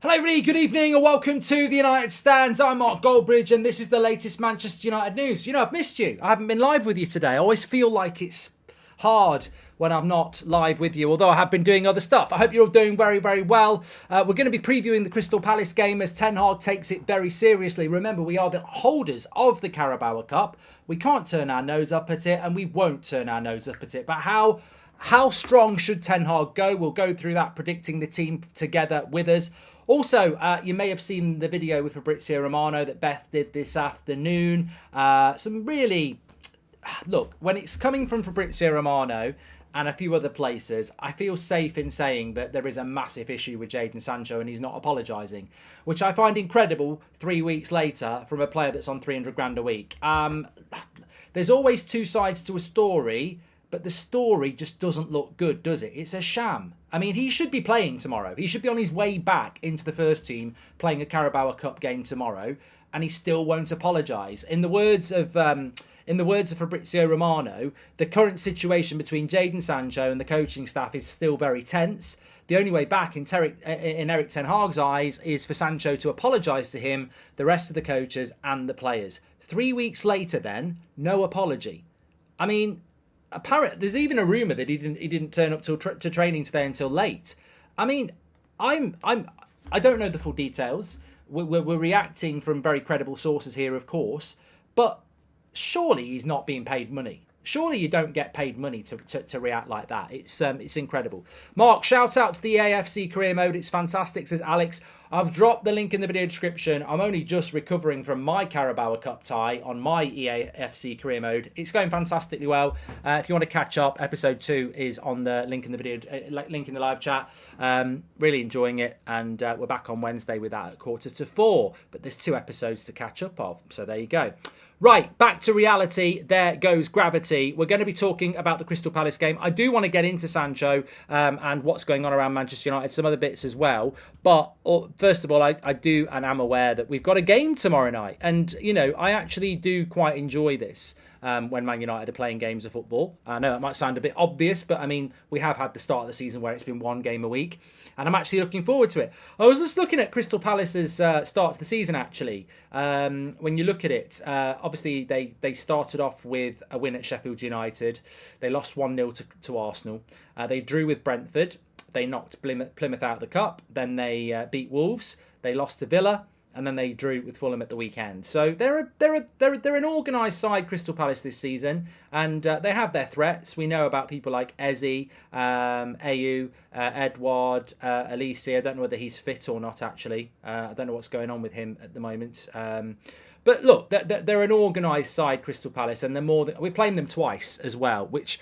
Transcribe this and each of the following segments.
Hello everybody, good evening and welcome to the United Stands. I'm Mark Goldbridge and this is the latest Manchester United news. You know, I've missed you. I haven't been live with you today. I always feel like it's hard when I'm not live with you, although I have been doing other stuff. I hope you're all doing very, very well. We're going to be previewing the Crystal Palace game as Ten Hag takes it very seriously. Remember, we are the holders of the Carabao Cup. We can't turn our nose up at it and we won't turn our nose up at it. But how strong should Ten Hag go? We'll go through that, predicting the team together with us. Also, you may have seen the video with Fabrizio Romano that Beth did this afternoon. Some really... Look, when it's coming from Fabrizio Romano and a few other places, I feel safe in saying that there is a massive issue with Jaden Sancho and he's not apologising, which I find incredible 3 weeks later from a player that's on 300 grand a week. There's always two sides to a story, but the story just doesn't look good, does it? It's a sham. I mean, he should be playing tomorrow. He should be on his way back into the first team, playing a Carabao Cup game tomorrow, and he still won't apologise. In the words of Fabrizio Romano, the current situation between Jaden Sancho and the coaching staff is still very tense. The only way back in Erik Ten Hag's eyes is for Sancho to apologise to him, the rest of the coaches and the players. 3 weeks later, then, no apology. I mean, apparently, there's even a rumour that he didn't turn up to training today until late. I mean, I don't know the full details. We're reacting from very credible sources here, of course, but surely he's not being paid money. Surely you don't get paid money to react like that. It's incredible. Mark, shout out to the AFC career mode. It's fantastic, says Alex. I've dropped the link in the video description. I'm only just recovering from my Carabao Cup tie on my EAFC career mode. It's going fantastically well. If you want to catch up, episode 2 is on the link in the video, link in the live chat. Really enjoying it, and we're back on Wednesday with that at 3:45. But there's 2 episodes to catch up of, so there you go. Right, back to reality. There goes gravity. We're going to be talking about the Crystal Palace game. I do want to get into Sancho and what's going on around Manchester United, some other bits as well. But first of all, I do and am aware that we've got a game tomorrow night. And, you know, I actually do quite enjoy this. When Man United are playing games of football. I know that might sound a bit obvious, but I mean, we have had the start of the season where it's been 1 game a week, and I'm actually looking forward to it. I was just looking at Crystal Palace's start to the season, actually. When you look at it, obviously they started off with a win at Sheffield United. They lost 1-0 to Arsenal. They drew with Brentford. They knocked Plymouth out of the cup. Then they beat Wolves. They lost to Villa. And then they drew with Fulham at the weekend. So they're an organised side, Crystal Palace, this season, and they have their threats. We know about people like Eze, Ayew, Edouard, Elise. I don't know whether he's fit or not, actually. I don't know what's going on with him at the moment. But look, they're an organised side, Crystal Palace, and we're playing them twice as well, which...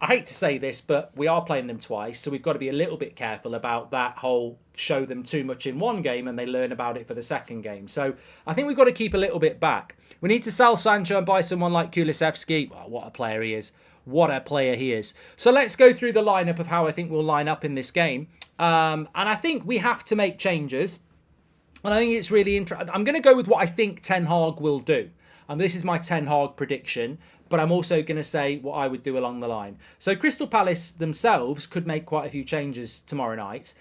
I hate to say this, but we are playing them twice, so we've got to be a little bit careful about that whole show them too much in one game and they learn about it for the second game. So I think we've got to keep a little bit back. We need to sell Sancho and buy someone like Kulusevski. Well, what a player he is. What a player he is. So let's go through the lineup of how I think we'll line up in this game. And I think we have to make changes. And I think it's really interesting. I'm going to go with what I think Ten Hag will do. And this is my Ten Hag prediction, but I'm also going to say what I would do along the line. So Crystal Palace themselves could make quite a few changes tomorrow night.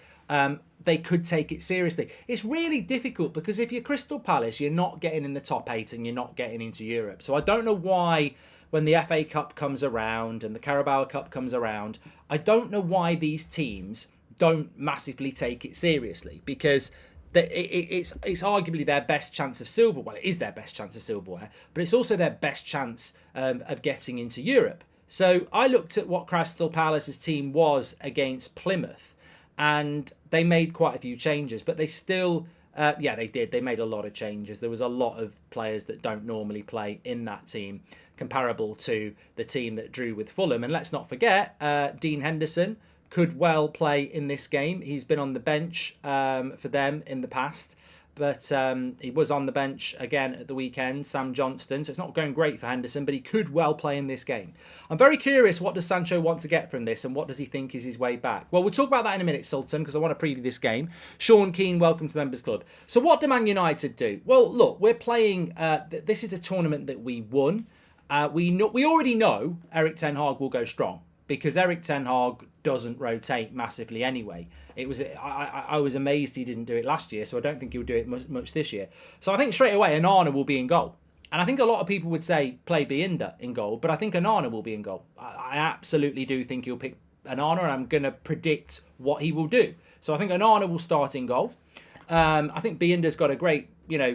They could take it seriously. It's really difficult because if you're Crystal Palace, you're not getting in the top 8 and you're not getting into Europe. So I don't know why when the FA Cup comes around and the Carabao Cup comes around, I don't know why these teams don't massively take it seriously, because it's arguably their best chance of silverware. Well, it is their best chance of silverware, but it's also their best chance of getting into Europe. So I looked at what Crystal Palace's team was against Plymouth, and they made quite a few changes, but they still, they did. They made a lot of changes. There was a lot of players that don't normally play in that team, comparable to the team that drew with Fulham. And let's not forget, Dean Henderson could well play in this game. He's been on the bench for them in the past, but he was on the bench again at the weekend, Sam Johnston. So it's not going great for Henderson, but he could well play in this game. I'm very curious, what does Sancho want to get from this, and what does he think is his way back? Well, we'll talk about that in a minute, Sultan, because I want to preview this game. Sean Keane, welcome to the Members Club. So what do Man United do? Well, look, we're playing... this is a tournament that we won. We already know Erik Ten Hag will go strong. because Erik ten Hag doesn't rotate massively anyway. I was amazed he didn't do it last year, so I don't think he'll do it much this year. So I think straight away Onana will be in goal. And I think a lot of people would say play Binder in goal, but I think Onana will be in goal. I absolutely do think he'll pick Onana, and I'm going to predict what he will do. So I think Onana will start in goal. I think Binder's got a great,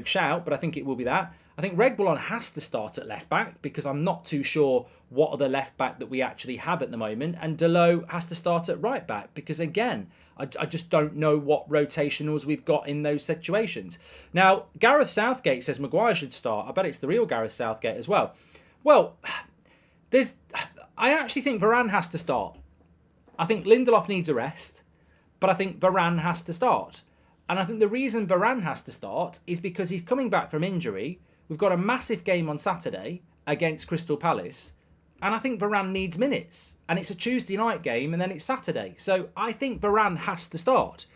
shout, but I think it will be that. I think Reguilon has to start at left back because I'm not too sure what other left back that we actually have at the moment. And Delot has to start at right back because, again, I just don't know what rotationals we've got in those situations. Now, Gareth Southgate says Maguire should start. I bet it's the real Gareth Southgate as well. Well, I actually think Varane has to start. I think Lindelof needs a rest, but I think Varane has to start. And I think the reason Varane has to start is because he's coming back from injury. We've got a massive game on Saturday against Crystal Palace. And I think Varane needs minutes. And it's a Tuesday night game and then it's Saturday. So I think Varane has to start.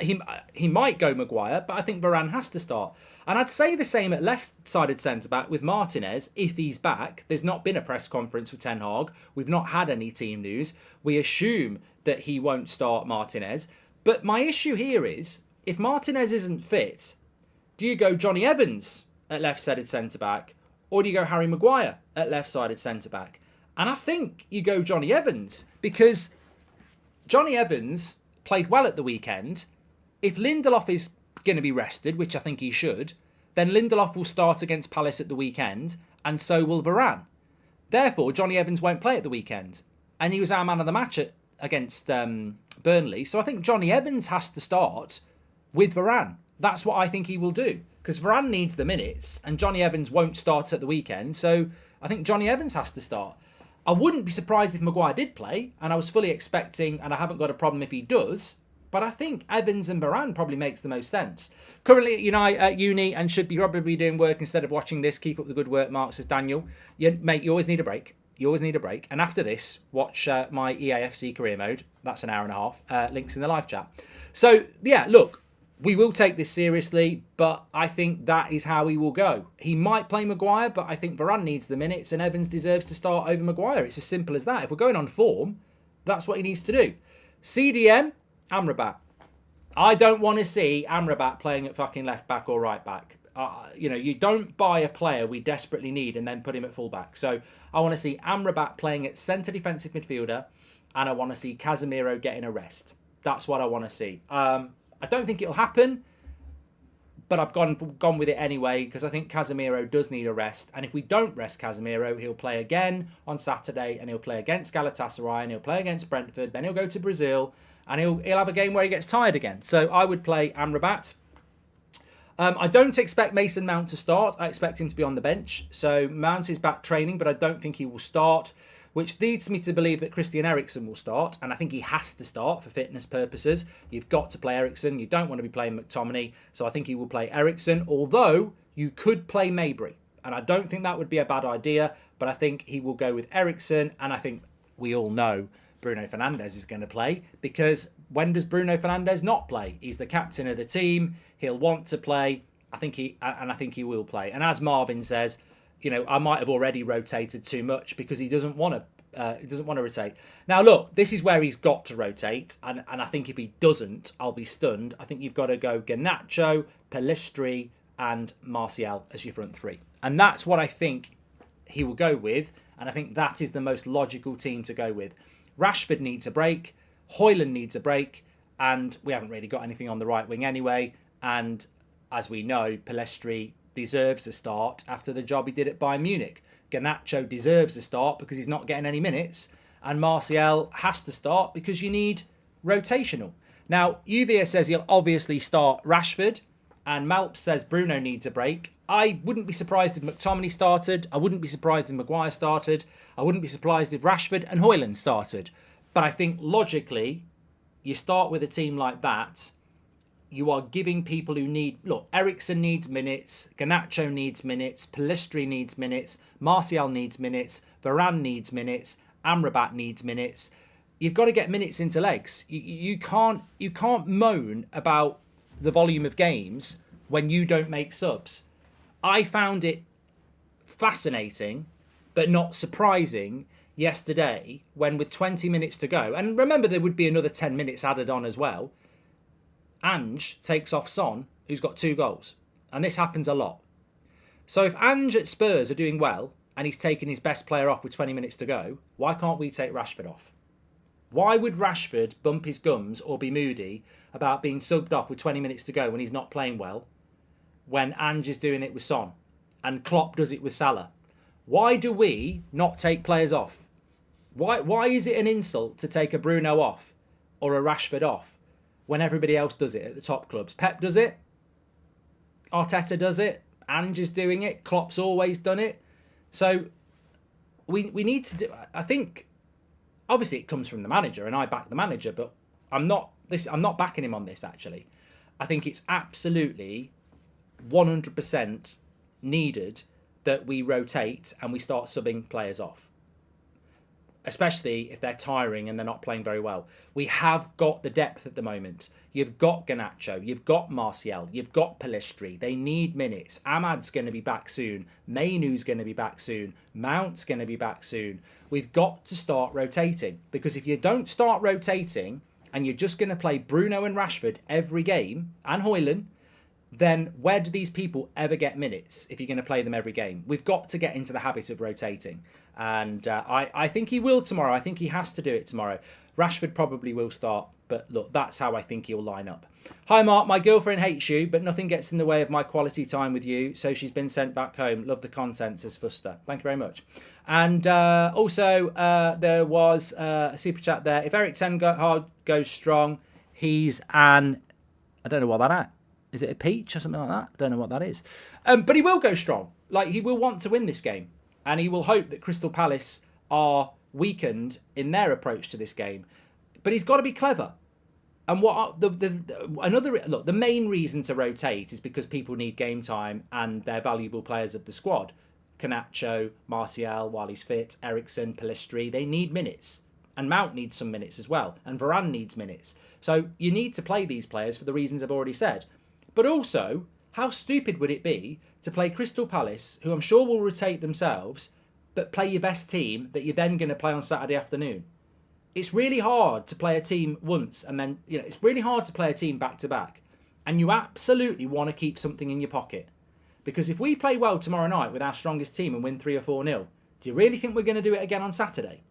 He might go Maguire, but I think Varane has to start. And I'd say the same at left-sided centre-back with Martinez if he's back. There's not been a press conference with Ten Hag. We've not had any team news. We assume that he won't start Martinez. But my issue here is, if Martinez isn't fit, do you go Johnny Evans at left-sided centre-back, or do you go Harry Maguire at left-sided centre-back? And I think you go Johnny Evans, because Johnny Evans played well at the weekend. If Lindelof is going to be rested, which I think he should, then Lindelof will start against Palace at the weekend, and so will Varane. Therefore, Johnny Evans won't play at the weekend. And he was our man of the match against Burnley. So I think Johnny Evans has to start with Varane. That's what I think he will do. Because Varane needs the minutes and Johnny Evans won't start at the weekend. So I think Johnny Evans has to start. I wouldn't be surprised if Maguire did play. And I was fully expecting, and I haven't got a problem if he does. But I think Evans and Varane probably makes the most sense. Currently at uni and should be probably doing work instead of watching this. Keep up the good work, Mark, says Daniel. Mate, you always need a break. You always need a break. And after this, watch my EAFC career mode. That's an hour and a half. Links in the live chat. So, yeah, look. We will take this seriously, but I think that is how he will go. He might play Maguire, but I think Varane needs the minutes and Evans deserves to start over Maguire. It's as simple as that. If we're going on form, that's what he needs to do. CDM, Amrabat. I don't want to see Amrabat playing at fucking left back or right back. You don't buy a player we desperately need and then put him at full back. So I want to see Amrabat playing at centre defensive midfielder, and I want to see Casemiro getting a rest. That's what I want to see. I don't think it'll happen, but I've gone with it anyway because I think Casemiro does need a rest. And if we don't rest Casemiro, he'll play again on Saturday and he'll play against Galatasaray and he'll play against Brentford. Then he'll go to Brazil and he'll have a game where he gets tired again. So I would play Amrabat. I don't expect Mason Mount to start. I expect him to be on the bench. So Mount is back training, but I don't think he will start, which leads me to believe that Christian Eriksen will start. And I think he has to start for fitness purposes. You've got to play Eriksen. You don't want to be playing McTominay. So I think he will play Eriksen, although you could play Mabry. And I don't think that would be a bad idea, but I think he will go with Eriksen. And I think we all know Bruno Fernandes is going to play, because when does Bruno Fernandes not play? He's the captain of the team. He'll want to play. I think he will play. And as Marvin says, I might have already rotated too much because he doesn't want to rotate. Now, look, this is where he's got to rotate. And I think if he doesn't, I'll be stunned. I think you've got to go Garnacho, Pellistri and Martial as your front three. And that's what I think he will go with. And I think that is the most logical team to go with. Rashford needs a break. Højlund needs a break. And we haven't really got anything on the right wing anyway. And as we know, Pellistri deserves a start after the job he did at Bayern Munich. Garnacho deserves a start because he's not getting any minutes. And Martial has to start because you need rotational. Now, Uvia says he'll obviously start Rashford. And Malp says Bruno needs a break. I wouldn't be surprised if McTominay started. I wouldn't be surprised if Maguire started. I wouldn't be surprised if Rashford and Højlund started. But I think logically, you start with a team like that, you are giving people who need... Look, Eriksen needs minutes. Garnacho needs minutes. Pellistri needs minutes. Martial needs minutes. Varane needs minutes. Amrabat needs minutes. You've got to get minutes into legs. You can't moan about the volume of games when you don't make subs. I found it fascinating, but not surprising, yesterday when with 20 minutes to go, and remember there would be another 10 minutes added on as well, Ange takes off Son, who's got 2 goals. And this happens a lot. So if Ange at Spurs are doing well and he's taking his best player off with 20 minutes to go, why can't we take Rashford off? Why would Rashford bump his gums or be moody about being subbed off with 20 minutes to go when he's not playing well, when Ange is doing it with Son and Klopp does it with Salah? Why do we not take players off? Why is it an insult to take a Bruno off or a Rashford off when everybody else does it at the top clubs? Pep does it. Arteta does it. Ange is doing it. Klopp's always done it. So we need to do... I think, obviously it comes from the manager and I back the manager, but I'm not backing him on this, actually. I think it's absolutely 100% needed that we rotate and we start subbing players off, especially if they're tiring and they're not playing very well. We have got the depth at the moment. You've got Garnacho, you've got Martial, you've got Pellistri. They need minutes. Ahmad's going to be back soon. Mainoo's going to be back soon. Mount's going to be back soon. We've got to start rotating, because if you don't start rotating and you're just going to play Bruno and Rashford every game, and Højlund, then where do these people ever get minutes if you're going to play them every game? We've got to get into the habit of rotating. And I think he will tomorrow. I think he has to do it tomorrow. Rashford probably will start. But look, that's how I think he'll line up. Hi, Mark. My girlfriend hates you, but nothing gets in the way of my quality time with you. So she's been sent back home. Love the content, says Fuster. Thank you very much. And also, there was a super chat there. If Eric Ten Hag goes strong, he's an... I don't know what that is. Is it a peach or something like that? I don't know what that is. But he will go strong. Like, he will want to win this game. And he will hope that Crystal Palace are weakened in their approach to this game. But he's got to be clever. And the main reason to rotate is because people need game time and they're valuable players of the squad. Garnacho, Martial, while he's fit, Eriksen, Pellistri, they need minutes. And Mount needs some minutes as well. And Varane needs minutes. So you need to play these players for the reasons I've already said. But also, how stupid would it be to play Crystal Palace, who I'm sure will rotate themselves, but play your best team that you're then going to play on Saturday afternoon? It's really hard to play a team once and then, it's really hard to play a team back to back. And you absolutely want to keep something in your pocket. Because if we play well tomorrow night with our strongest team and win 3 or 4-0, do you really think we're going to do it again on Saturday?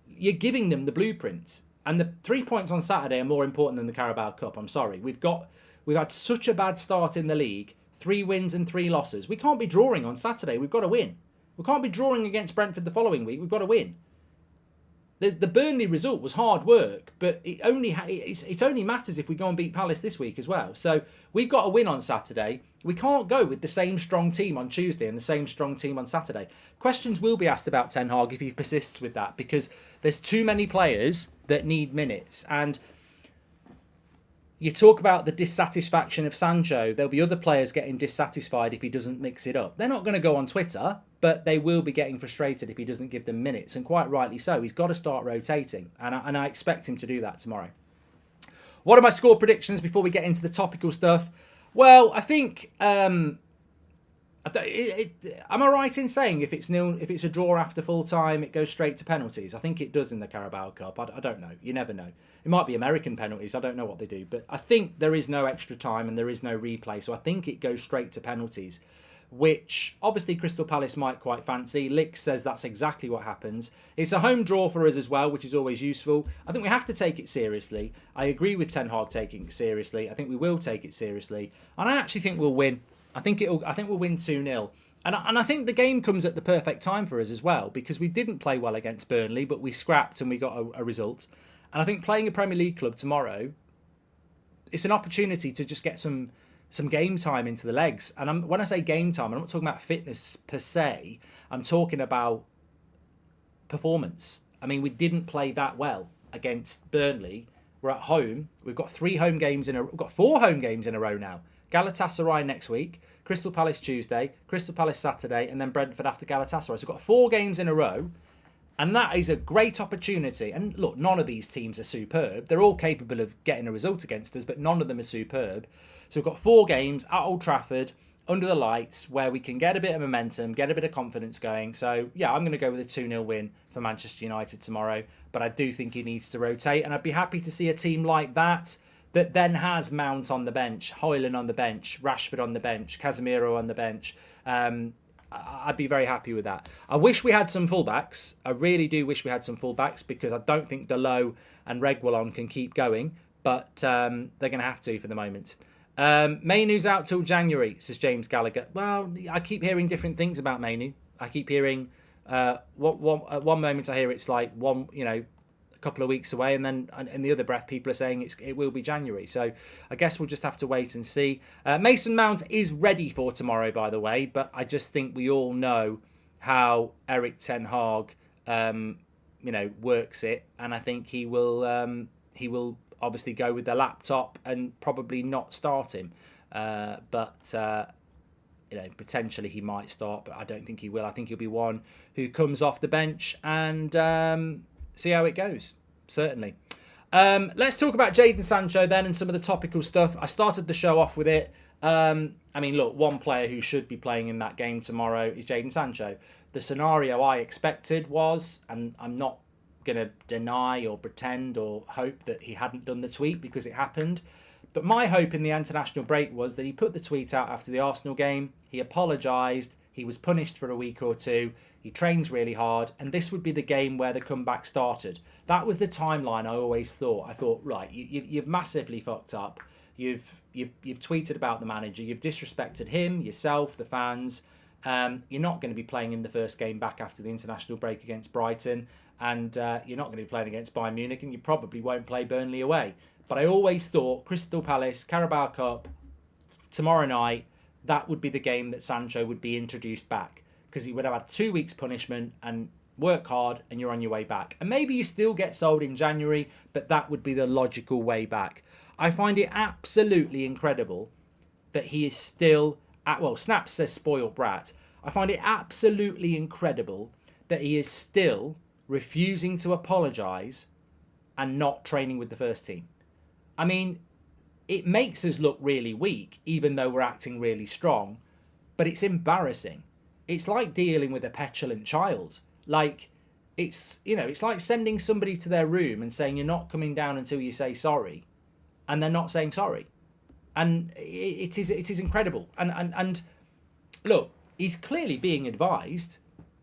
You're giving them the blueprint. And the 3 points on Saturday are more important than the Carabao Cup. I'm sorry. We've had such a bad start in the league. 3 wins and 3 losses. We can't be drawing on Saturday. We've got to win. We can't be drawing against Brentford the following week. We've got to win. The Burnley result was hard work, but it only matters if we go and beat Palace this week as well. So we've got to win on Saturday. We can't go with the same strong team on Tuesday and the same strong team on Saturday. Questions will be asked about Ten Hag if he persists with that, because there's too many players that need minutes. And you talk about the dissatisfaction of Sancho. There'll be other players getting dissatisfied if he doesn't mix it up. They're not going to go on Twitter, but they will be getting frustrated if he doesn't give them minutes, and quite rightly so. He's got to start rotating, and I expect him to do that tomorrow. What are my score predictions before we get into the topical stuff? Well, I think... am I right in saying if it's a draw after full time, it goes straight to penalties? I think it does in the Carabao Cup. I don't know. You never know. It might be American penalties. I don't know what they do. But I think there is no extra time and there is no replay. So I think it goes straight to penalties, which obviously Crystal Palace might quite fancy. Lick says that's exactly what happens. It's a home draw for us as well, which is always useful. I think we have to take it seriously. I agree with Ten Hag taking it seriously. I think we will take it seriously. And I actually think we'll win. I think we'll win 2-0. And I think the game comes at the perfect time for us as well, because we didn't play well against Burnley, but we scrapped and we got a result. And I think playing a Premier League club tomorrow, it's an opportunity to just get some game time into the legs. And when I say game time, I'm not talking about fitness per se. I'm talking about performance. I mean, we didn't play that well against Burnley. We're at home. We've got 4 home games in a row now. Galatasaray next week, Crystal Palace Tuesday, Crystal Palace Saturday, and then Brentford after Galatasaray. So we've got 4 games in a row, and that is a great opportunity. And look, none of these teams are superb. They're all capable of getting a result against us, but none of them are superb. So we've got 4 games at Old Trafford under the lights where we can get a bit of momentum, get a bit of confidence going. So, yeah, I'm going to go with a 2-0 win for Manchester United tomorrow. But I do think he needs to rotate. And I'd be happy to see a team like that then has Mount on the bench, Højlund on the bench, Rashford on the bench, Casemiro on the bench. I'd be very happy with that. I wish we had some fullbacks. I really do wish we had some fullbacks because I don't think Delo and Reguilon can keep going. But they're going to have to for the moment. Mainu's out till January, says James Gallagher. Well, I keep hearing different things about Mainu. I keep hearing at one moment I hear it's like a couple of weeks away, and then in the other breath people are saying it will be January. So I guess we'll just have to wait and see. Mason Mount is ready for tomorrow, by the way, but I just think we all know how Erik ten Hag works it, and I think he will obviously go with the laptop and probably not start him. Potentially he might start, but I don't think he will. I think he'll be one who comes off the bench and see how it goes, certainly. Let's talk about Jaden Sancho then and some of the topical stuff. I started the show off with it. Look, one player who should be playing in that game tomorrow is Jaden Sancho. The scenario I expected was, and I'm not going to deny or pretend or hope that he hadn't done the tweet because it happened. But my hope in the international break was that he put the tweet out after the Arsenal game. He apologised. He was punished for a week or two. He trains really hard. And this would be the game where the comeback started. That was the timeline I always thought. I thought, right, you've massively fucked up. You've tweeted about the manager. You've disrespected him, yourself, the fans. You're not going to be playing in the first game back after the international break against Brighton. And you're not going to be playing against Bayern Munich. And you probably won't play Burnley away. But I always thought Crystal Palace, Carabao Cup, tomorrow night, that would be the game that Sancho would be introduced back. Because he would have had 2 weeks punishment and work hard and you're on your way back. And maybe you still get sold in January, but that would be the logical way back. I find it absolutely incredible that he is still, Snap says spoiled brat. I find it absolutely incredible that he is still refusing to apologise and not training with the first team. I mean, it makes us look really weak, even though we're acting really strong, but it's embarrassing. It's like dealing with a petulant child. Like, it's like sending somebody to their room and saying you're not coming down until you say sorry, and they're not saying sorry. And it is incredible. And look, he's clearly being advised,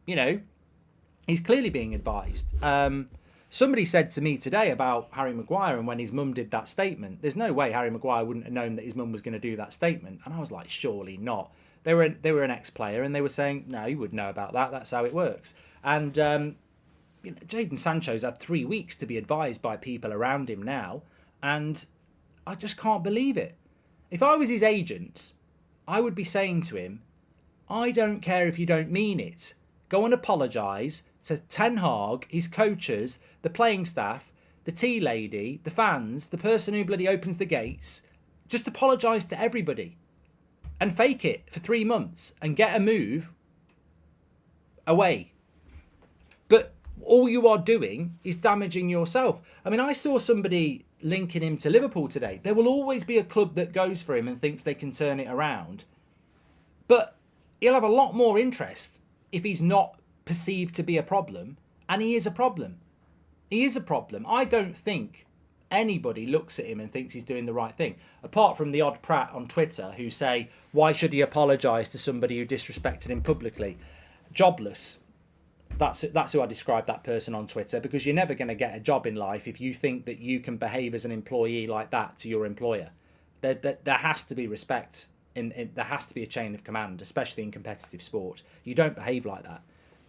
he's clearly being advised. Somebody said to me today about Harry Maguire and when his mum did that statement, there's no way Harry Maguire wouldn't have known that his mum was going to do that statement. And I was like, surely not. They were an ex-player and they were saying, no, you would know about that. That's how it works. And Jaden Sancho's had 3 weeks to be advised by people around him now. And I just can't believe it. If I was his agent, I would be saying to him, I don't care if you don't mean it. Go and apologise to Ten Hag, his coaches, the playing staff, the tea lady, the fans, the person who bloody opens the gates. Just apologise to everybody and fake it for 3 months and get a move away. But all you are doing is damaging yourself. I mean, I saw somebody linking him to Liverpool today. There will always be a club that goes for him and thinks they can turn it around. But he'll have a lot more interest if he's not perceived to be a problem, and he is a problem. He is a problem. I don't think anybody looks at him and thinks he's doing the right thing, apart from the odd prat on Twitter who say, why should he apologise to somebody who disrespected him publicly? Jobless. That's who I describe that person on Twitter, because you're never going to get a job in life if you think that you can behave as an employee like that to your employer. There has to be respect. There has to be a chain of command, especially in competitive sport. You don't behave like that.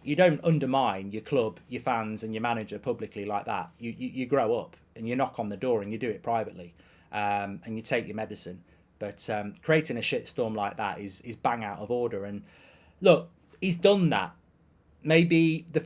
You don't undermine your club, your fans and your manager publicly like that. You grow up and you knock on the door and you do it privately, and you take your medicine. But creating a shitstorm like that is bang out of order. And look, he's done that. Maybe the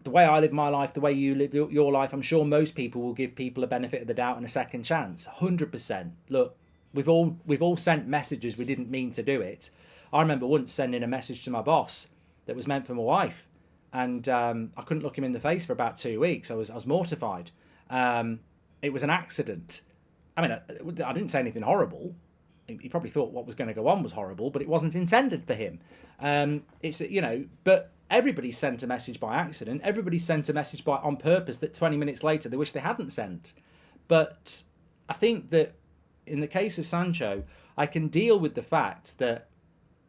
way I live my life, the way you live your life, I'm sure most people will give people a benefit of the doubt and a second chance. 100%. Look, we've all sent messages we didn't mean to do it. I remember once sending a message to my boss that was meant for my wife, and I couldn't look him in the face for about 2 weeks. I was mortified. It was an accident. I mean, I didn't say anything horrible, he probably thought what was going to go on was horrible, but it wasn't intended for him. But everybody sent a message by accident. Everybody sent a message on purpose that 20 minutes later they wish they hadn't sent. But I think that in the case of Sancho, I can deal with the fact that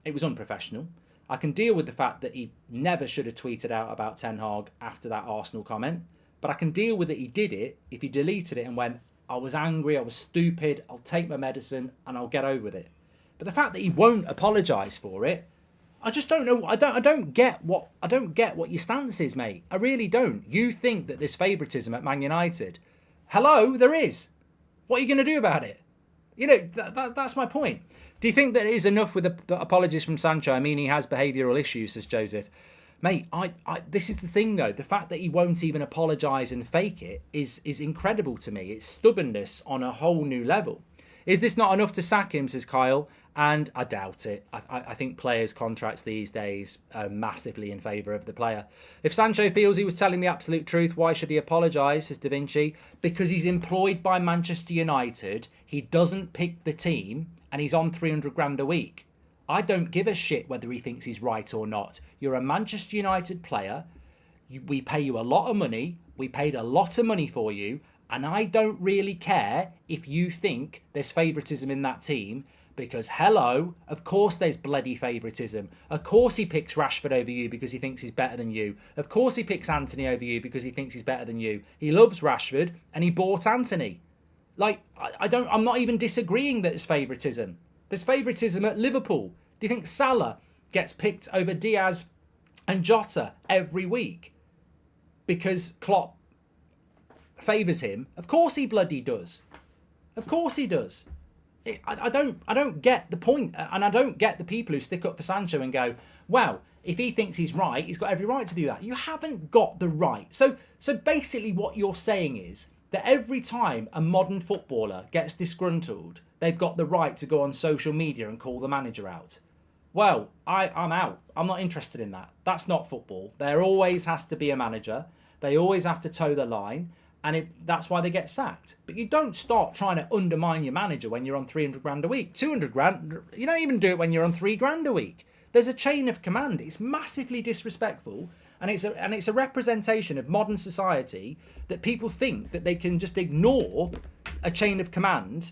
it was unprofessional. I can deal with the fact that he never should have tweeted out about Ten Hag after that Arsenal comment. But I can deal with it. He did it if he deleted it and went, I was angry, I was stupid, I'll take my medicine and I'll get over with it. But the fact that he won't apologise for it, I just don't know. I don't get what your stance is, mate. I really don't. You think that there's favouritism at Man United? Hello, there is. What are you going to do about it? That's my point. Do you think that it is enough with the apologies from Sancho? I mean, he has behavioural issues, says Joseph. Mate, this is the thing, though. The fact that he won't even apologise and fake it is incredible to me. It's stubbornness on a whole new level. Is this not enough to sack him, says Kyle? And I doubt it. I think players' contracts these days are massively in favour of the player. If Sancho feels he was telling the absolute truth, why should he apologise, says Da Vinci? Because he's employed by Manchester United. He doesn't pick the team and he's on 300 grand a week. I don't give a shit whether he thinks he's right or not. You're a Manchester United player. We pay you a lot of money. We paid a lot of money for you. And I don't really care if you think there's favouritism in that team. Because, hello, of course there's bloody favouritism. Of course he picks Rashford over you because he thinks he's better than you. Of course he picks Anthony over you because he thinks he's better than you. He loves Rashford and he bought Anthony. I'm not even disagreeing that there's favouritism. There's favouritism at Liverpool. Do you think Salah gets picked over Diaz and Jota every week because Klopp favours him? Of course he bloody does. Of course he does. I don't get the point, and I don't get the people who stick up for Sancho and go, well, if he thinks he's right, he's got every right to do that. You haven't got the right. So basically what you're saying is that every time a modern footballer gets disgruntled, they've got the right to go on social media and call the manager out. Well, I'm out. I'm not interested in that. That's not football. There always has to be a manager. They always have to toe the line. And that's why they get sacked. But you don't start trying to undermine your manager when you're on 300 grand a week. 200 grand, you don't even do it when you're on 3 grand a week. There's a chain of command. It's massively disrespectful. And it's a representation of modern society that people think that they can just ignore a chain of command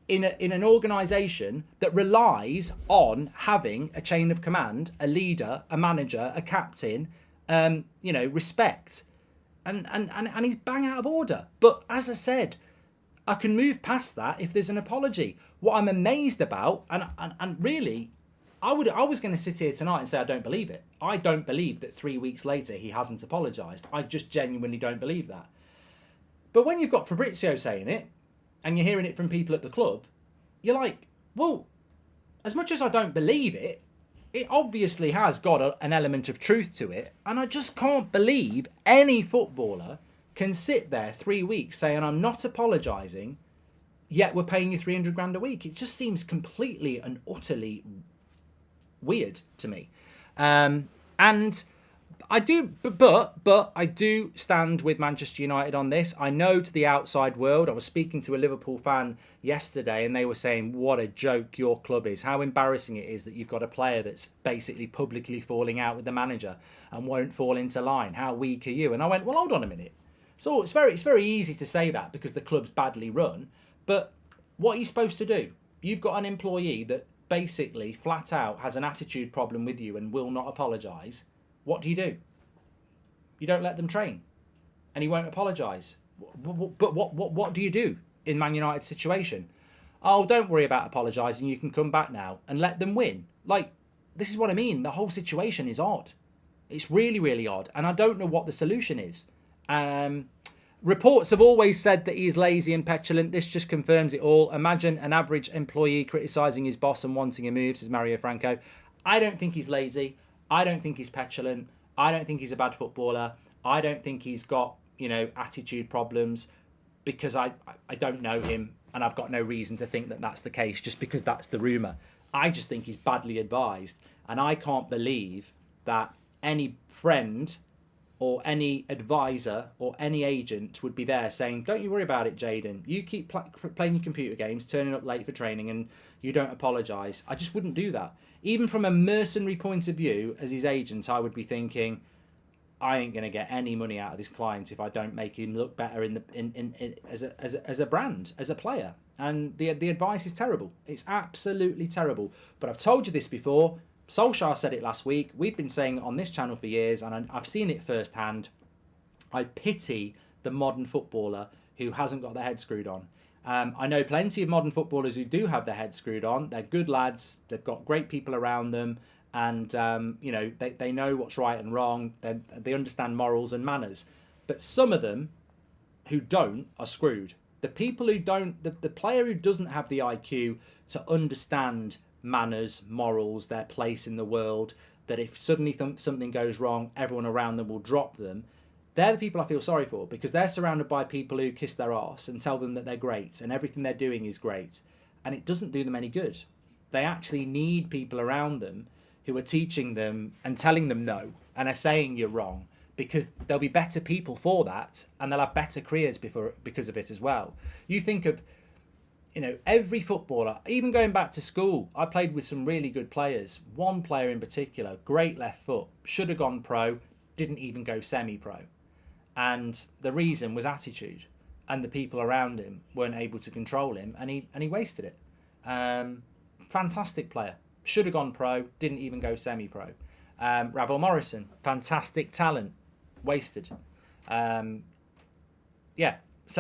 in an organisation that relies on having a chain of command, a leader, a manager, a captain, respect. And he's bang out of order. But as I said, I can move past that if there's an apology. What I'm amazed about, and really, I was going to sit here tonight and say I don't believe it. I don't believe that 3 weeks later he hasn't apologised. I just genuinely don't believe that. But when you've got Fabrizio saying it, and you're hearing it from people at the club, you're like, well, as much as I don't believe it, it obviously has got an element of truth to it. And I just can't believe any footballer can sit there 3 weeks saying, I'm not apologising, yet we're paying you 300 grand a week. It just seems completely and utterly weird to me. And I do, but I do stand with Manchester United on this. I know to the outside world, I was speaking to a Liverpool fan yesterday and they were saying what a joke your club is, how embarrassing it is that you've got a player that's basically publicly falling out with the manager and won't fall into line. How weak are you? And I went, well, hold on a minute. So it's very easy to say that because the club's badly run, but what are you supposed to do? You've got an employee that basically flat out has an attitude problem with you and will not apologise. What do? You don't let them train, and he won't apologise. But what do you do in Man United's situation? Oh, don't worry about apologising. You can come back now and let them win. This is what I mean. The whole situation is odd. It's really, really odd, and I don't know what the solution is. Reports have always said that he is lazy and petulant. This just confirms it all. Imagine an average employee criticising his boss and wanting a move, says Mario Franco. I don't think he's lazy. I don't think he's petulant. I don't think he's a bad footballer. I don't think he's got, attitude problems because I don't know him and I've got no reason to think that that's the case just because that's the rumour. I just think he's badly advised and I can't believe that any friend or any advisor or any agent would be there saying, don't you worry about it, Jaden. You keep playing your computer games, turning up late for training, and you don't apologise. I just wouldn't do that. Even from a mercenary point of view, as his agent, I would be thinking, I ain't going to get any money out of this client if I don't make him look better as a brand, as a player. And the advice is terrible. It's absolutely terrible. But I've told you this before. Solskjaer said it last week. We've been saying it on this channel for years, and I've seen it firsthand. I pity the modern footballer who hasn't got their head screwed on. I know plenty of modern footballers who do have their head screwed on. They're good lads. They've got great people around them. And, they know what's right and wrong. They understand morals and manners. But some of them who don't are screwed. The people who don't, the player who doesn't have the IQ to understand manners, morals, their place in the world, that if suddenly something goes wrong, everyone around them will drop them. They're the people I feel sorry for, because they're surrounded by people who kiss their arse and tell them that they're great and everything they're doing is great. And it doesn't do them any good. They actually need people around them who are teaching them and telling them no and are saying you're wrong, because there'll be better people for that and they'll have better careers because of it as well. You think of, every footballer, even going back to school, I played with some really good players. One player in particular, great left foot, should have gone pro, didn't even go semi-pro. And the reason was attitude, and the people around him weren't able to control him, and he wasted it. Fantastic player. Should have gone pro, didn't even go semi-pro. Ravel Morrison, fantastic talent, wasted. So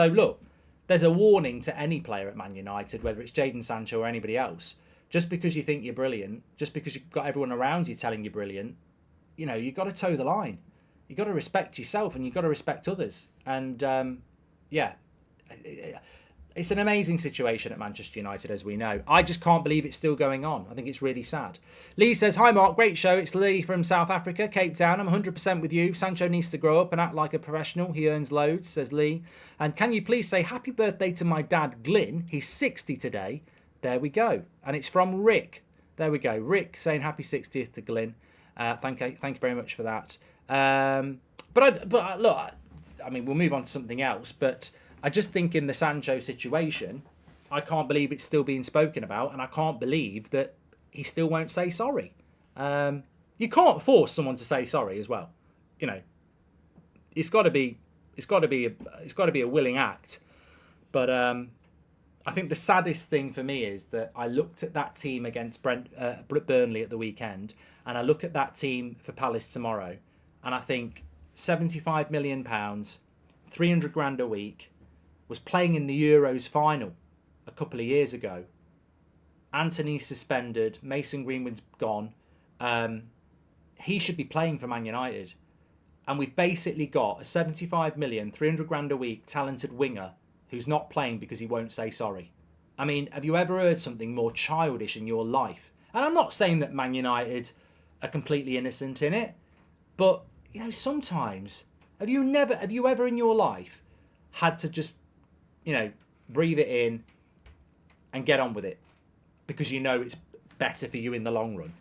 look, there's a warning to any player at Man United, whether it's Jaden Sancho or anybody else. Just because you think you're brilliant, just because you've got everyone around you telling you're brilliant, you've got to toe the line. You've got to respect yourself and you've got to respect others. And it's an amazing situation at Manchester United, as we know. I just can't believe it's still going on. I think it's really sad. Lee says, hi Mark, great show. It's Lee from South Africa, Cape Town. I'm 100% with you. Sancho needs to grow up and act like a professional. He earns loads, says Lee. And can you please say happy birthday to my dad, Glyn? He's 60 today. There we go. And it's from Rick. There we go. Rick saying happy 60th to Glyn. Thank you very much for that. But look, I mean, we'll move on to something else, but I just think in the Sancho situation, I can't believe it's still being spoken about, and I can't believe that he still won't say sorry. You can't force someone to say sorry as well. It's got to be a willing act. But I think the saddest thing for me is that I looked at that team against Burnley at the weekend, and I look at that team for Palace tomorrow, and I think £75 million, 300 grand a week, was playing in the Euros final a couple of years ago. Anthony's suspended, Mason Greenwood's gone. He should be playing for Man United. And we've basically got a 75 million, 300 grand a week talented winger who's not playing because he won't say sorry. I mean, have you ever heard something more childish in your life? And I'm not saying that Man United are completely innocent in it, but, sometimes, have you ever in your life had to just breathe it in and get on with it because it's better for you in the long run?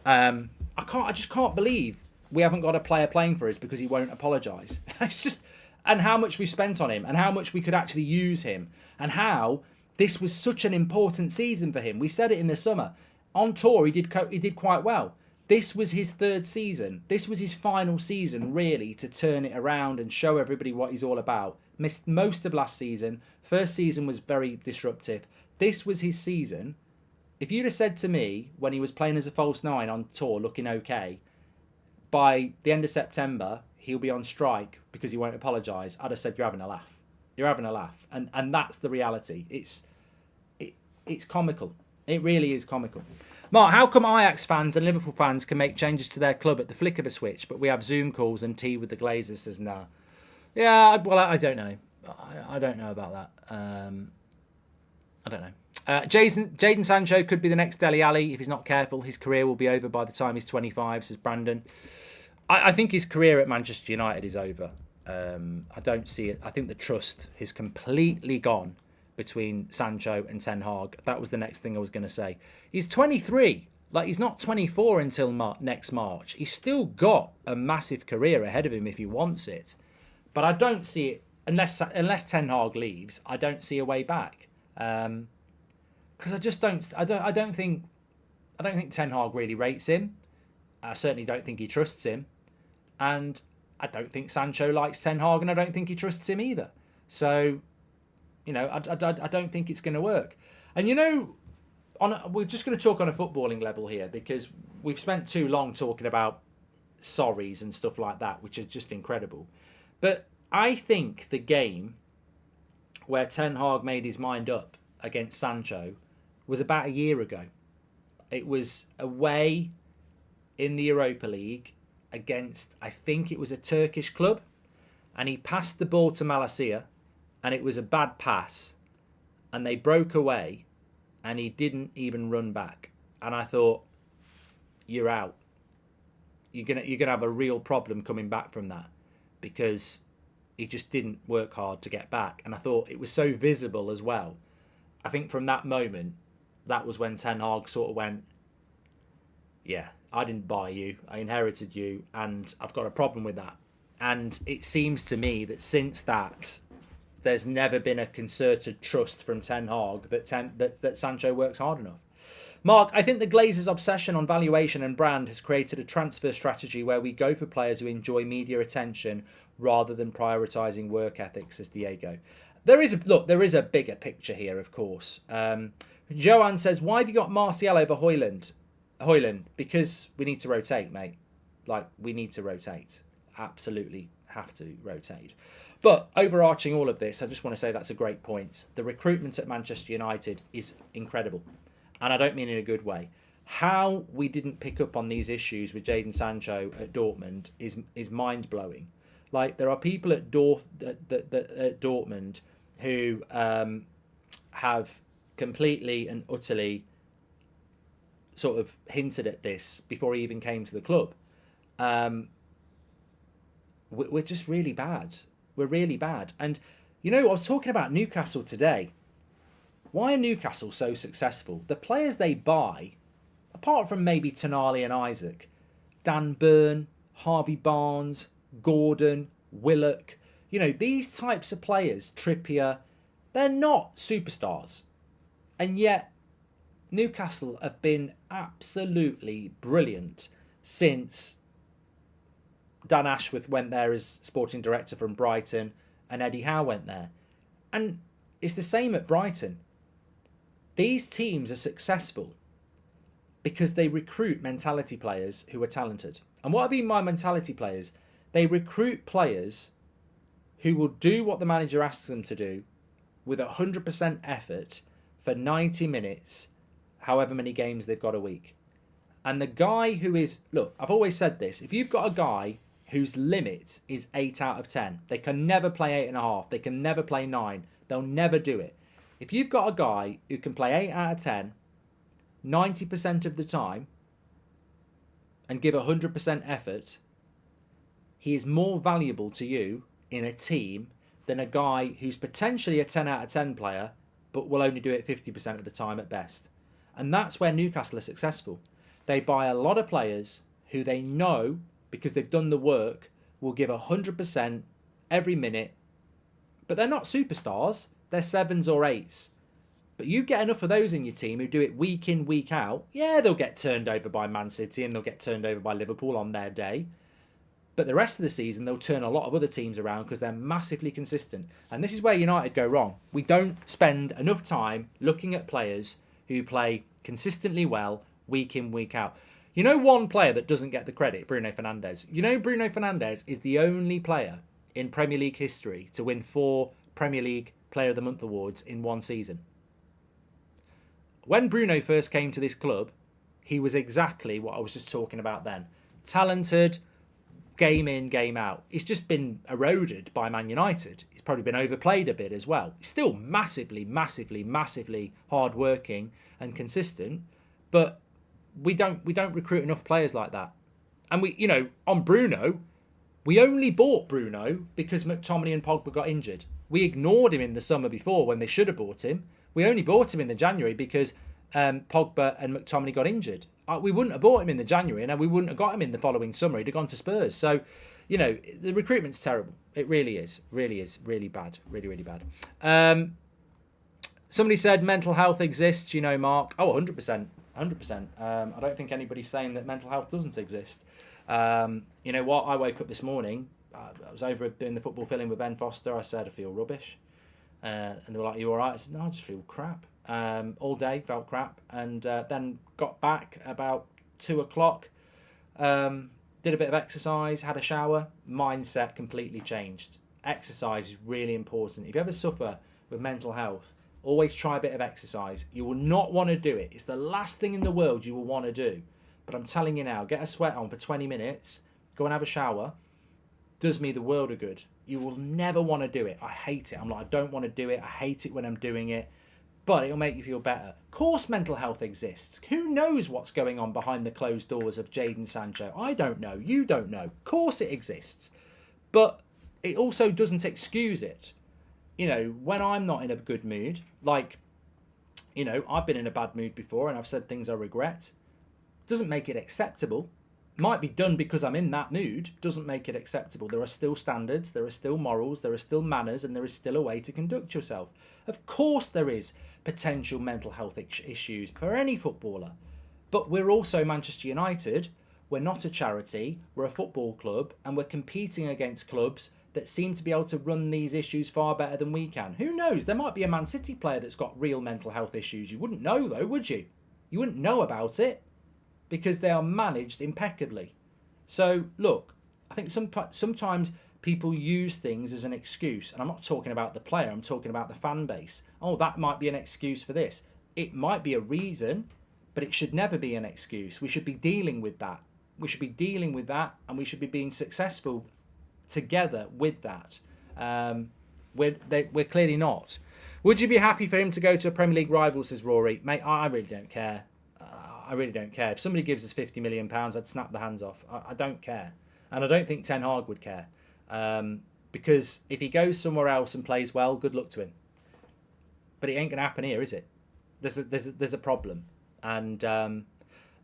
I just can't believe we haven't got a player playing for us because he won't apologise. It's just, and how much we've spent on him and how much we could actually use him and how this was such an important season for him. We said it in the summer. On tour, he did quite well. This was his third season. This was his final season, really, to turn it around and show everybody what he's all about. Missed most of last season. First season was very disruptive. This was his season. If you'd have said to me when he was playing as a false nine on tour, looking okay, by the end of September, he'll be on strike because he won't apologise, I'd have said, you're having a laugh. You're having a laugh. And that's the reality. It's comical. It really is comical. Mark, how come Ajax fans and Liverpool fans can make changes to their club at the flick of a switch, but we have Zoom calls and tea with the Glazers? Says nah. Yeah, well, I don't know. I don't know about that. I don't know. Jaden Sancho could be the next Dele Alli if he's not careful. His career will be over by the time he's 25, says Brandon. I think his career at Manchester United is over. I don't see it. I think the trust is completely gone between Sancho and Ten Hag. That was the next thing I was going to say. He's 23. Like, he's not 24 until next March. He's still got a massive career ahead of him if he wants it. But I don't see it, unless Ten Hag leaves, I don't see a way back. Because I just don't. I don't think Ten Hag really rates him. I certainly don't think he trusts him, and I don't think Sancho likes Ten Hag, and I don't think he trusts him either. So, I don't think it's going to work. And we're just going to talk on a footballing level here, because we've spent too long talking about sorries and stuff like that, which are just incredible. But I think the game where Ten Hag made his mind up against Sancho was about a year ago. It was away in the Europa League against, I think it was a Turkish club, and he passed the ball to Malacia, and it was a bad pass, and they broke away, and he didn't even run back. And I thought, you're out. You're gonna have a real problem coming back from that, because he just didn't work hard to get back. And I thought it was so visible as well. I think from that moment, that was when Ten Hag sort of went, yeah, I didn't buy you, I inherited you, and I've got a problem with that. And it seems to me that since that, there's never been a concerted trust from Ten Hag that Sancho works hard enough. Mark, I think the Glazers' obsession on valuation and brand has created a transfer strategy where we go for players who enjoy media attention rather than prioritising work ethic, says Diego. There is a bigger picture here, of course. Joanne says, why have you got Martial over Højlund? Because we need to rotate, mate. Like, we need to rotate. Absolutely have to rotate. But overarching all of this, I just want to say that's a great point. The recruitment at Manchester United is incredible. And I don't mean in a good way. How we didn't pick up on these issues with Jaden Sancho at Dortmund is mind-blowing. Like, there are people at Dortmund who have completely and utterly sort of hinted at this before he even came to the club. We're just really bad. We're really bad. And, I was talking about Newcastle today. Why are Newcastle so successful? The players they buy, apart from maybe Tonali and Isaac, Dan Burn, Harvey Barnes, Gordon, Willock, these types of players, Trippier, they're not superstars. And yet, Newcastle have been absolutely brilliant since Dan Ashworth went there as sporting director from Brighton and Eddie Howe went there. And it's the same at Brighton. These teams are successful because they recruit mentality players who are talented. And what I mean by mentality players, they recruit players who will do what the manager asks them to do with 100% effort for 90 minutes, however many games they've got a week. And the guy who is, look, I've always said this, if you've got a guy whose limit is 8 out of 10, they can never play 8.5, they can never play 9, they'll never do it. If you've got a guy who can play 8 out of 10, 90% of the time, and give 100% effort, he is more valuable to you in a team than a guy who's potentially a 10 out of 10 player, but will only do it 50% of the time at best. And that's where Newcastle are successful. They buy a lot of players who they know, because they've done the work, will give 100% every minute. But they're not superstars. They're 7s or 8s. But you get enough of those in your team who do it week in, week out. Yeah, they'll get turned over by Man City and they'll get turned over by Liverpool on their day. But the rest of the season, they'll turn a lot of other teams around because they're massively consistent. And this is where United go wrong. We don't spend enough time looking at players who play consistently well week in, week out. One player that doesn't get the credit, Bruno Fernandes. Bruno Fernandes is the only player in Premier League history to win 4 Premier League Player of the Month awards in one season. When Bruno first came to this club, he was exactly what I was just talking about then. Talented, game in, game out. He's just been eroded by Man United. He's probably been overplayed a bit as well. He's still massively, massively, massively hard-working and consistent, but we don't recruit enough players like that. And on Bruno, we only bought Bruno because McTominay and Pogba got injured. We ignored him in the summer before when they should have bought him. We only bought him in the January because Pogba and McTominay got injured. we wouldn't have bought him in the January, and we wouldn't have got him in the following summer. He'd have gone to Spurs. So, you know, the recruitment's terrible. It really is. Really bad. Really bad. Somebody said mental health exists, you know, Mark. Oh, 100%. 100%. I don't think anybody's saying that mental health doesn't exist. You know what? I woke up this morning. I was over doing the football filling with Ben Foster. I said, I feel rubbish. And they were like, you all right? I said, no, I just feel crap. All day, felt crap. And then got back about 2 o'clock. Did a bit of exercise, had a shower. Mindset completely changed. Exercise is really important. If you ever suffer with mental health, always try a bit of exercise. You will not want to do it. It's the last thing in the world you will want to do. But I'm telling you now, get a sweat on for 20 minutes, go and have a shower. Does me the world of good. You will never want to do it. I hate it. I'm like, I don't want to do it. I hate it when I'm doing it. But it'll make you feel better. Of course mental health exists. Who knows what's going on behind the closed doors of Jaden Sancho? I don't know. You don't know. Of course it exists. But it also doesn't excuse it. You know, when I'm not in a good mood, like, you know, I've been in a bad mood before and I've said things I regret. Doesn't make it acceptable. Might be done because I'm in that mood. Doesn't make it acceptable. There are still standards, there are still morals, there are still manners, and there is still a way to conduct yourself. Of course there is potential mental health issues for any footballer. But we're also Manchester United. We're not a charity. We're a football club, and we're competing against clubs that seem to be able to run these issues far better than we can. Who knows? There might be a Man City player that's got real mental health issues. You wouldn't know though, would you? You wouldn't know about it because they are managed impeccably. So look, I think sometimes people use things as an excuse. And I'm not talking about the player. I'm talking about the fan base. Oh, that might be an excuse for this. It might be a reason, but it should never be an excuse. We should be dealing with that. We should be dealing with that, and we should be being successful together with that. We're clearly not. Would you be happy for him to go to a Premier League rival, says Rory? Mate, I really don't care. I really don't care. If somebody gives us £50 million, I'd snap the hands off. I don't care. And I don't think Ten Hag would care. Because if he goes somewhere else and plays well, good luck to him. But it ain't going to happen here, is it? There's a problem. And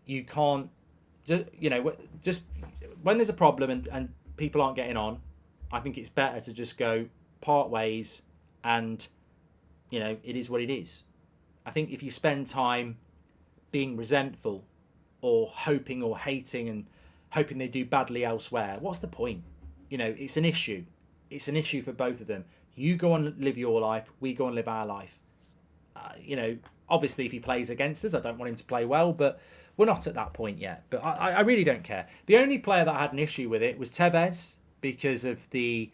you can't, just when there's a problem and people aren't getting on, I think it's better to just go part ways and, it is what it is. I think if you spend time being resentful or hoping or hating and hoping they do badly elsewhere, what's the point? It's an issue. It's an issue for both of them. You go and live your life, we go and live our life. Obviously if he plays against us, I don't want him to play well, but we're not at that point yet. But I really don't care. The only player that had an issue with it was Tevez because of the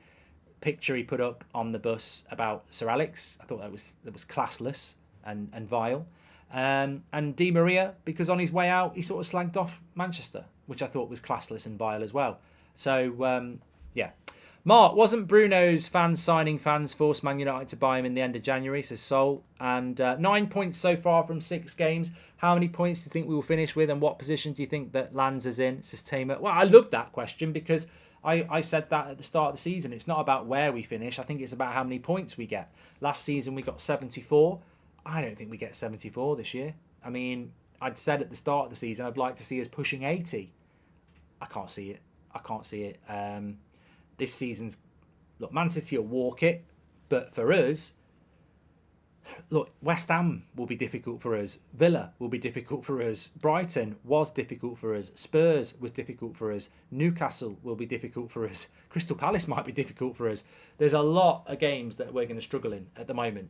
picture he put up on the bus about Sir Alex. I thought that was classless and vile. And Di Maria, because on his way out, he sort of slagged off Manchester, which I thought was classless and vile as well. So, yeah. Mark, wasn't Bruno's signing fans forced Man United to buy him in the end of January, says Sol. And 9 points so far from 6 games. How many points do you think we will finish with, and what position do you think that lands us in, says Tamer? Well, I love that question because I said that at the start of the season. It's not about where we finish. I think it's about how many points we get. Last season we got 74. I don't think we get 74 this year. I mean, I'd said at the start of the season I'd like to see us pushing 80. I can't see it. This season's... Look, Man City will walk it. But for us... Look, West Ham will be difficult for us. Villa will be difficult for us. Brighton was difficult for us. Spurs was difficult for us. Newcastle will be difficult for us. Crystal Palace might be difficult for us. There's a lot of games that we're going to struggle in at the moment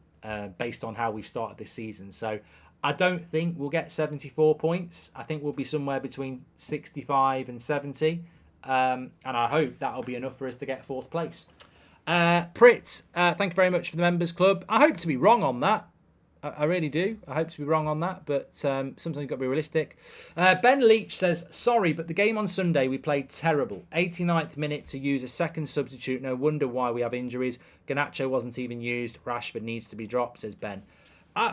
based on how we've started this season. So I don't think we'll get 74 points. I think we'll be somewhere between 65 and 70. And I hope that'll be enough for us to get 4th place. Prit, thank you very much for the members club. I hope to be wrong on that. I really do. I hope to be wrong on that, but sometimes you've got to be realistic. Ben Leach says, sorry, but the game on Sunday we played terrible. 89th minute to use a second substitute. No wonder why we have injuries. Garnacho wasn't even used. Rashford needs to be dropped, says Ben.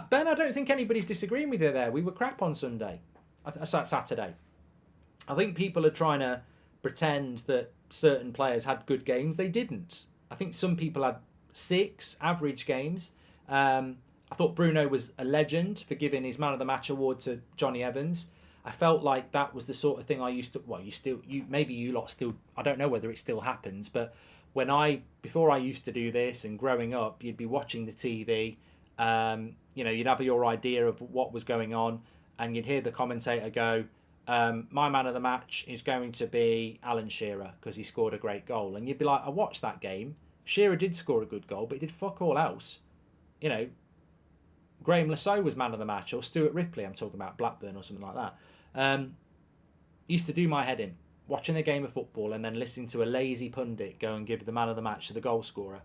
Ben, I don't think anybody's disagreeing with you there. We were crap on Saturday. I think people are trying to pretend that certain players had good games. They didn't. I think some people had 6 average games. I thought Bruno was a legend for giving his Man of the Match award to Johnny Evans. I felt like that was the sort of thing I used to. Well, maybe you lot still. I don't know whether it still happens, but before I used to do this and growing up, you'd be watching the TV. You'd have your idea of what was going on, and you'd hear the commentator go, "My man of the match is going to be Alan Shearer because he scored a great goal," and you'd be like, "I watched that game. Shearer did score a good goal, but he did fuck all else." Graham Lasso was man of the match, or Stuart Ripley, I'm talking about Blackburn or something like that. Used to do my head in, watching a game of football and then listening to a lazy pundit go and give the man of the match to the goal scorer.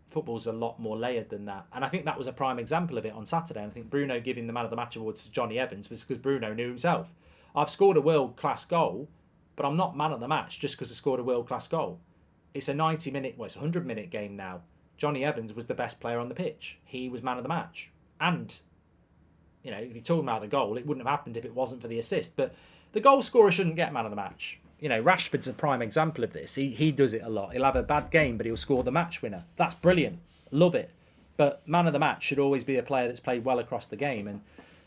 Football's a lot more layered than that. And I think that was a prime example of it on Saturday. And I think Bruno giving the man of the match awards to Johnny Evans was because Bruno knew himself. I've scored a world-class goal, but I'm not man of the match just because I scored a world-class goal. It's a 90-minute, it's a 100-minute game now. Johnny Evans was the best player on the pitch. He was man of the match. And, if you're talking about the goal, it wouldn't have happened if it wasn't for the assist. But the goal scorer shouldn't get man of the match. Rashford's a prime example of this. He does it a lot. He'll have a bad game, but he'll score the match winner. That's brilliant. Love it. But man of the match should always be a player that's played well across the game. And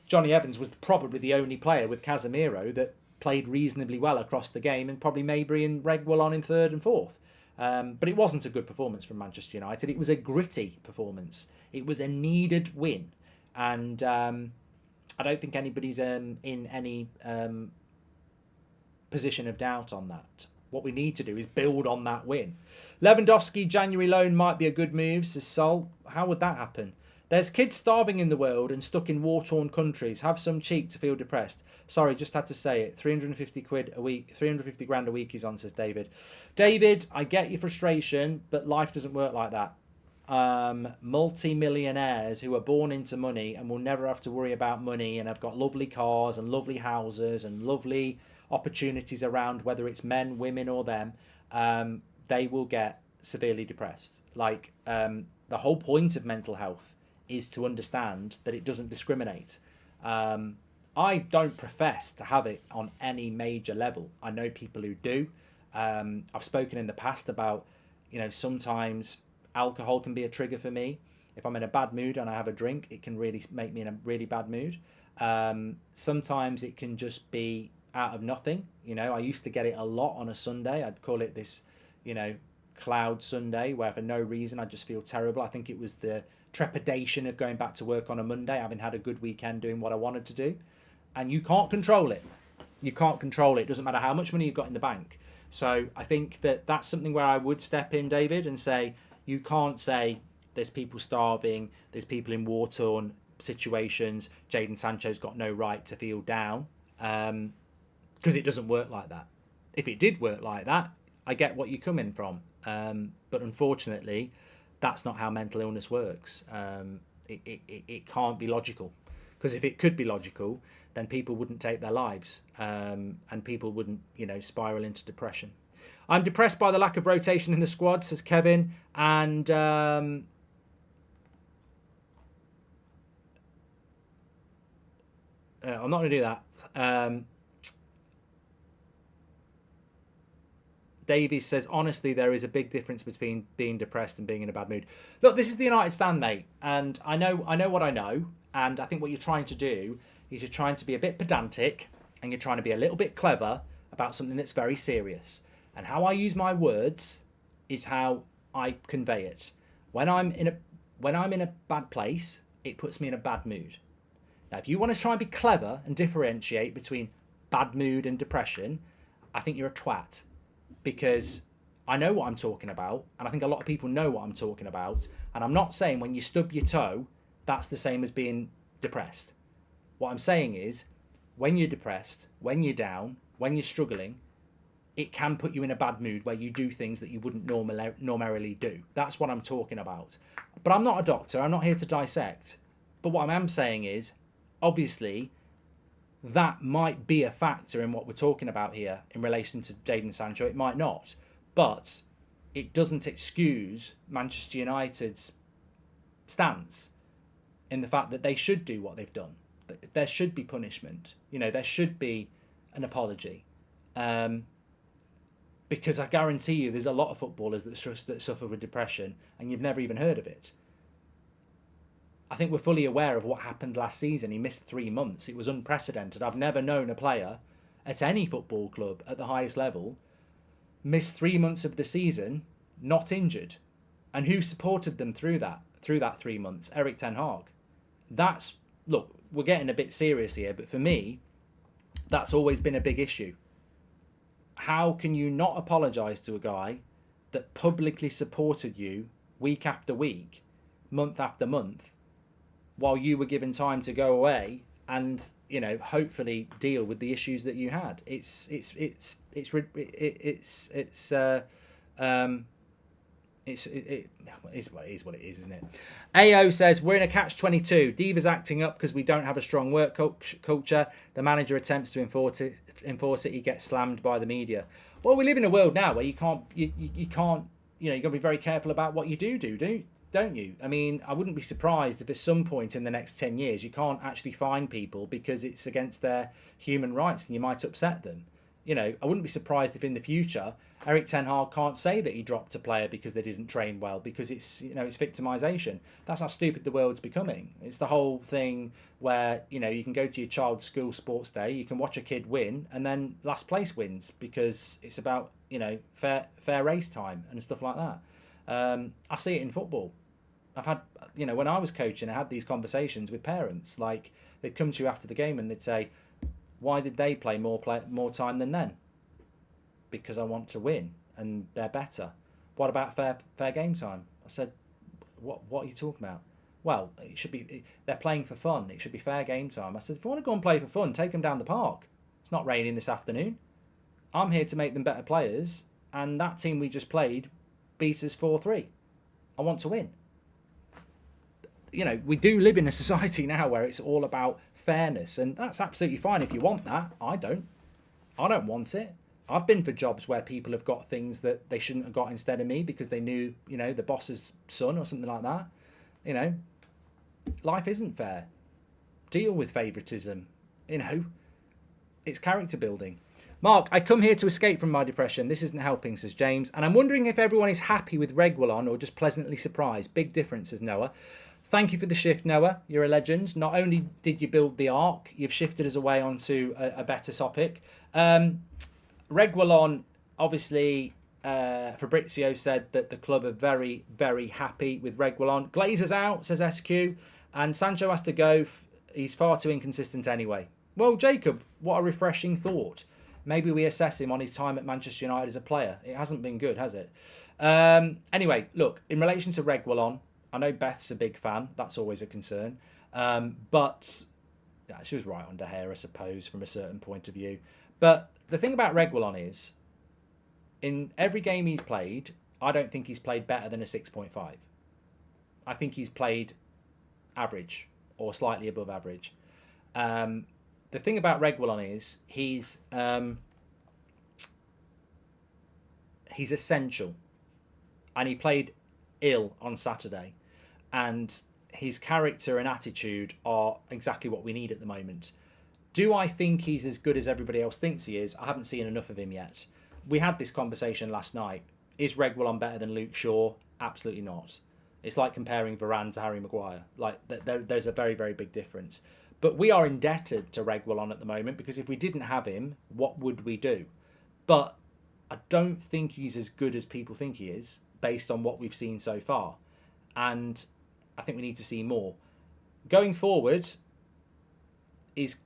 Johnny Evans was probably the only player with Casemiro that played reasonably well across the game, and probably Mabry and Regwell on in third and fourth. But it wasn't a good performance from Manchester United. It was a gritty performance. It was a needed win. And I don't think anybody's in any position of doubt on that. What we need to do is build on that win. Lewandowski January loan might be a good move, says Sol. How would that happen? There's kids starving in the world and stuck in war-torn countries. Have some cheek to feel depressed. Sorry, just had to say it. 350 quid a week, 350 grand a week he's on, says David. David, I get your frustration, but life doesn't work like that. Multi-millionaires who are born into money and will never have to worry about money and have got lovely cars and lovely houses and lovely opportunities around, whether it's men, women or them, they will get severely depressed. The whole point of mental health is to understand that it doesn't discriminate. I don't profess to have it on any major level. I know people who do. I've spoken in the past about, sometimes alcohol can be a trigger for me. If I'm in a bad mood and I have a drink, it can really make me in a really bad mood. Sometimes it can just be out of nothing. I used to get it a lot on a Sunday. I'd call it this, cloud Sunday, where for no reason I just feel terrible. I think it was the trepidation of going back to work on a Monday, having had a good weekend doing what I wanted to do. And you can't control it. You can't control it. It doesn't matter how much money you've got in the bank. So I think that's something where I would step in, David, and say, you can't say there's people starving, there's people in war-torn situations, Jaden Sancho's got no right to feel down, because it doesn't work like that. If it did work like that, I get what you're coming from. But unfortunately, that's not how mental illness works. It can't be logical. Because if it could be logical, then people wouldn't take their lives, and people wouldn't, spiral into depression. I'm depressed by the lack of rotation in the squad, says Kevin, and I'm not going to do that. Davies says, honestly, there is a big difference between being depressed and being in a bad mood. Look, this is the United stand, mate, and I know what I know, and I think what you're trying to do is you're trying to be a bit pedantic and you're trying to be a little bit clever about something that's very serious. And how I use my words is how I convey it. When I'm in a bad place, it puts me in a bad mood. Now, if you want to try and be clever and differentiate between bad mood and depression, I think you're a twat. Because I know what I'm talking about, and I think a lot of people know what I'm talking about. And I'm not saying when you stub your toe, that's the same as being depressed. What I'm saying is, when you're depressed, when you're down, when you're struggling, it can put you in a bad mood where you do things that you wouldn't normally do. That's what I'm talking about. But I'm not a doctor. I'm not here to dissect. But what I am saying is, obviously, that might be a factor in what we're talking about here in relation to Jaden Sancho. It might not. But it doesn't excuse Manchester United's stance in the fact that they should do what they've done. There should be punishment. There should be an apology. Because I guarantee you there's a lot of footballers that suffer with depression and you've never even heard of it. I think we're fully aware of what happened last season. He missed 3 months. It was unprecedented. I've never known a player at any football club at the highest level miss 3 months of the season not injured. And who supported them through that 3 months? Eric Ten Hag. Look, we're getting a bit serious here, but for me, that's always been a big issue. How can you not apologise to a guy that publicly supported you week after week, month after month, while you were given time to go away and, you know, hopefully deal with the issues that you had? It's what it is, isn't it? AO says, we're in a catch-22. Diva's acting up because we don't have a strong work culture. The manager attempts to enforce it. He gets slammed by the media. Well, we live in a world now where you can't, you know, you've got to be very careful about what you don't you? I mean, I wouldn't be surprised if at some point in the next 10 years you can't actually fine people because it's against their human rights and you might upset them. You know, I wouldn't be surprised if in the future Eric Ten Hag can't say that he dropped a player because they didn't train well, because it's, you know, it's victimisation. That's how stupid the world's becoming. It's the whole thing where, you know, you can go to your child's school sports day, you can watch a kid win, and then last place wins because it's about, you know, fair race time and stuff like that. I see it in football. I've had, you know, when I was coaching, I had these conversations with parents. Like, they'd come to you after the game and they'd say, why did they play more time than then? Because I want to win and they're better. What about fair game time? I said, what are you talking about? Well, it should be, they're playing for fun. It should be fair game time. I said, if you want to go and play for fun, take them down the park. It's not raining this afternoon. I'm here to make them better players, and that team we just played beat us 4-3. I want to win. You know, we do live in a society now where it's all about fairness, and that's absolutely fine if you want that. I don't want it. I've been for jobs where people have got things that they shouldn't have got instead of me because they knew, you know, the boss's son or something like that. You know, life isn't fair. Deal with favouritism. You know, it's character building. Mark, I come here to escape from my depression. This isn't helping, says James. And I'm wondering if everyone is happy with Reguilon or just pleasantly surprised. Big difference, says Noah. Thank you for the shift, Noah. You're a legend. Not only did you build the arc, you've shifted us away onto a better topic. Reguilon, obviously, Fabrizio said that the club are very, very happy with Reguilon. Glazer's out, says SQ. And Sancho has to go. He's far too inconsistent anyway. Well, Jacob, what a refreshing thought. Maybe we assess him on his time at Manchester United as a player. It hasn't been good, has it? Anyway, look, in relation to Reguilon, I know Beth's a big fan. That's always a concern. But yeah, she was right on De Gea, I suppose, from a certain point of view. But the thing about Reguilon is, in every game he's played, I don't think he's played better than a 6.5. I think he's played average or slightly above average. The thing about Reguilon is he's essential, and he played ill on Saturday, and his character and attitude are exactly what we need at the moment. Do I think he's as good as everybody else thinks he is? I haven't seen enough of him yet. We had this conversation last night. Is Reguilon better than Luke Shaw? Absolutely not. It's like comparing Varane to Harry Maguire. Like, there's a very, very big difference. But we are indebted to Reguilon at the moment, because if we didn't have him, what would we do? But I don't think he's as good as people think he is, based on what we've seen so far. And I think we need to see more. Going forward, he's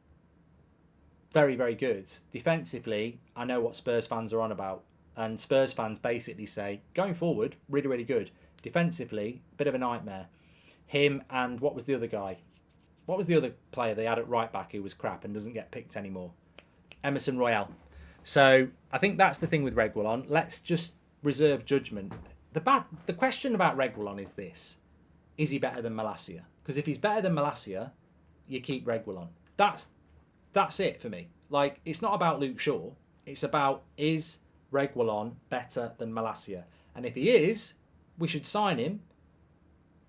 very, very good. Defensively, I know what Spurs fans are on about. And Spurs fans basically say, going forward, really, really good. Defensively, bit of a nightmare. Him and what was the other guy? What was the other player they had at right back who was crap and doesn't get picked anymore? Emerson Royale. So I think that's the thing with Reguilon. Let's just reserve judgment. The question about Reguilon is this. Is he better than Malacia? Because if he's better than Malacia, you keep Reguilon. That's it for me. Like, it's not about Luke Shaw. It's about, is Reguilon better than Malacia? And if he is, we should sign him.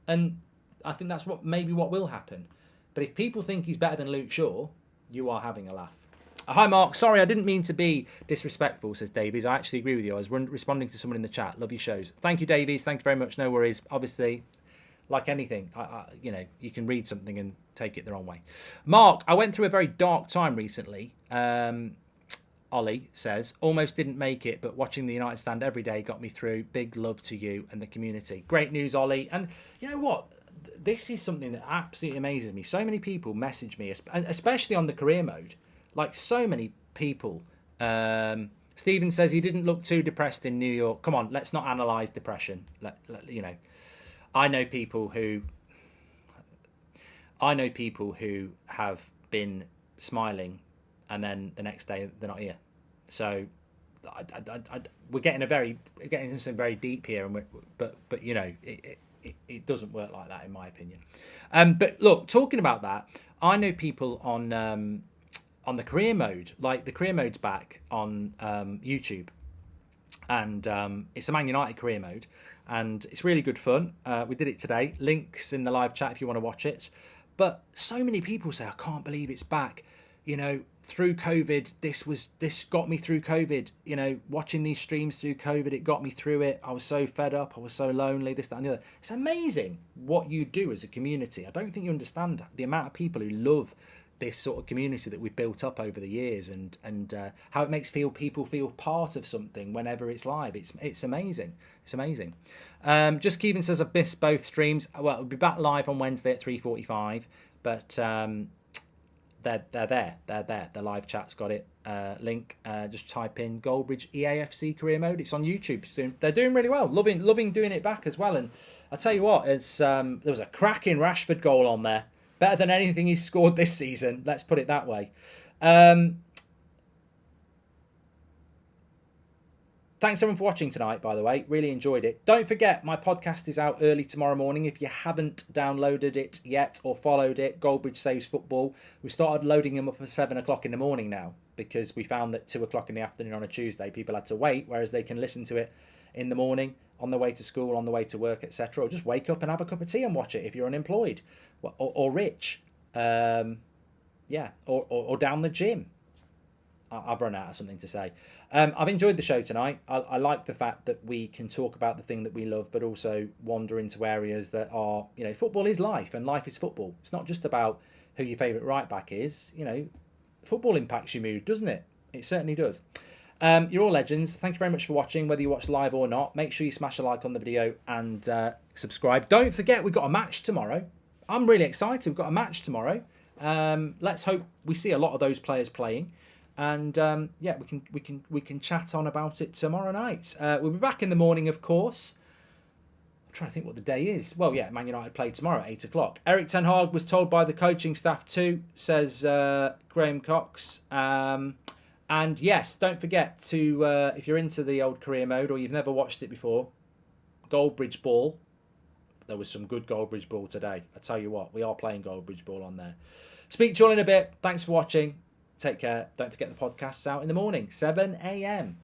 And I think that's maybe what will happen. But if people think he's better than Luke Shaw, you are having a laugh. Hi, Mark. Sorry, I didn't mean to be disrespectful, says Davies. I actually agree with you. I was responding to someone in the chat. Love your shows. Thank you, Davies. Thank you very much. No worries. Obviously, like anything, you can read something and take it the wrong way. Mark, I went through a very dark time recently. Ollie says, almost didn't make it, but watching the United stand every day got me through. Big love to you and the community. Great news, Ollie. And you know what? This is something that absolutely amazes me. So many people message me, especially on the career mode. Like so many people. Stephen says he didn't look too depressed in New York. Come on, let's not analyse depression. I know people who have been smiling, and then the next day they're not here. So we're getting something very deep here, and but it doesn't work like that in my opinion. But look, talking about that, I know people on the career mode, like the career mode's back on YouTube, and it's a Man United career mode, and it's really good fun. We did it today. Links in the live chat if you want to watch it. But so many people say, I can't believe it's back. Through COVID, this got me through COVID. Watching these streams through COVID, it got me through it. I was so fed up. I was so lonely, this, that, and the other. It's amazing what you do as a community. I don't think you understand the amount of people who love this sort of community that we've built up over the years, and how it makes people feel part of something whenever it's live. It's amazing. It's amazing. Just Kevin says I've missed both streams. Well, we'll be back live on Wednesday at 3:45, but they're there. The live chat's got it. Link. Just type in Goldbridge EAFC career mode. It's on YouTube. They're doing really well. Loving doing it back as well. And I tell you what, it's there was a cracking Rashford goal on there. Better than anything he's scored this season. Let's put it that way. Thanks everyone for watching tonight, by the way. Really enjoyed it. Don't forget, my podcast is out early tomorrow morning. If you haven't downloaded it yet or followed it, Goldbridge Saves Football. We started loading them up at 7 o'clock in the morning now, because we found that 2 o'clock in the afternoon on a Tuesday, people had to wait, whereas they can listen to it in the morning, on the way to school, on the way to work, etc. Or just wake up and have a cup of tea and watch it if you're unemployed or rich. Or down the gym. I've run out of something to say. I've enjoyed the show tonight. I like the fact that we can talk about the thing that we love, but also wander into areas that are, football is life and life is football. It's not just about who your favourite right back is. Football impacts your mood, doesn't it? It certainly does. You're all legends. Thank you very much for watching, whether you watch live or not. Make sure you smash a like on the video and subscribe. Don't forget, we've got a match tomorrow. I'm really excited. We've got a match tomorrow. Let's hope we see a lot of those players playing. And we can chat on about it tomorrow night. We'll be back in the morning, of course. I'm trying to think what the day is. Well, yeah, Man United play tomorrow at 8 o'clock. Eric Ten Hag was told by the coaching staff too, says Graham Cox. And yes, don't forget to, if you're into the old career mode or you've never watched it before, Goldbridge Ball. There was some good Goldbridge Ball today. I tell you what, we are playing Goldbridge Ball on there. Speak to you all in a bit. Thanks for watching. Take care. Don't forget the podcast's out in the morning, 7 a.m.